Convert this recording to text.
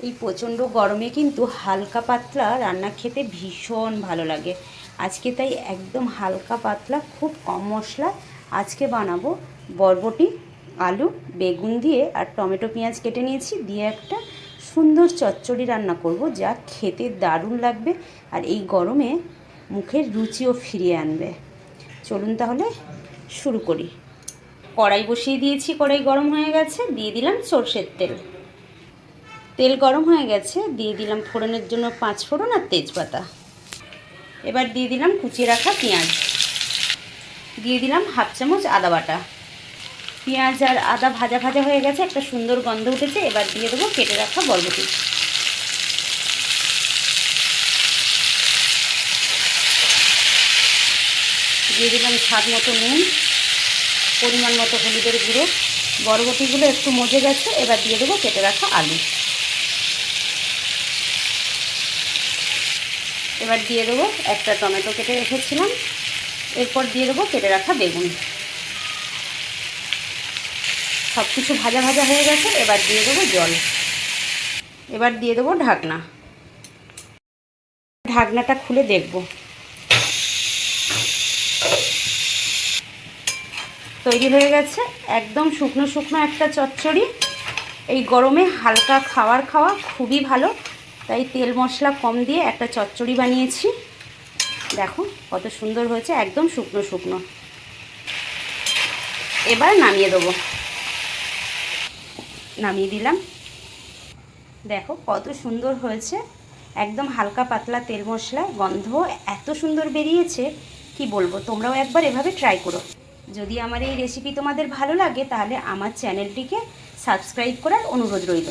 এই প্রচণ্ড গরমে কিন্তু হালকা পাতলা রান্না খেতে ভীষণ ভালো লাগে। আজকে তাই একদম হালকা পাতলা খুব কম মশলা আজকে বানাবো বরবটি, আলু, বেগুন দিয়ে আর টমেটো পেঁয়াজ কেটে নিয়েছি দিয়ে একটা সুন্দর চচ্চড়ি রান্না করব, যা খেতে দারুণ লাগবে আর এই গরমে মুখের রুচিও ফিরিয়ে আনবে। চলুন তাহলে শুরু করি। কড়াই বসিয়ে দিয়েছি, কড়াই গরম হয়ে গেছে, দিয়ে দিলাম সরষের তেল। তেল গরম হয়ে গেছে, দিয়ে দিলাম ফোড়নের জন্য 5 ফোড়ন আর তেজপাতা। এবার দিয়ে দিলাম কুচিয়ে রাখা পেঁয়াজ, দিয়ে দিলাম 1/2 চামচ আদা বাটা। পেঁয়াজ আর আদা ভাজা ভাজা হয়ে গেছে, একটা সুন্দর গন্ধ উঠেছে। এবার দিয়ে দেবো কেটে রাখা বরবটি। দিয়ে দিলাম স্বাদ মতো নুন, পরিমাণ মতো হলুদের গুঁড়ো। বরবটিগুলো একটু মজে গেছে, এবার দিয়ে দেবো কেটে রাখা আলু। এবার দিয়ে দেবো একটা টমেটো কেটে রেখেছিলাম। এরপর দিয়ে দেবো কেটে রাখা বেগুন। সব কিছু ভাজা ভাজা হয়ে গেছে, এবার দিয়ে দেবো জল। এবার দিয়ে দেবো ঢাকনা। ঢাকনাটা খুলে দেখব। তৈরি হয়ে গেছে একদম শুকনো শুকনো একটা চচ্চড়ি। এই গরমে হালকা খাওয়া খুবই ভালো, তাই তেল মশলা কম দিয়ে একটা চচ্চড়ি বানিয়েছি। দেখো কত সুন্দর হয়েছে, একদম শুকনো শুকনো। এবার নামিয়ে দেবো। নামিয়ে দিলাম। দেখো কত সুন্দর হয়েছে, একদম হালকা পাতলা তেল মশলা, গন্ধ এত সুন্দর বেরিয়েছে কি বলবো। তোমরাও একবার এভাবে ট্রাই করো। যদি আমার এই রেসিপি তোমাদের ভালো লাগে তাহলে আমার চ্যানেলটিকে সাবস্ক্রাইব করার অনুরোধ রইল।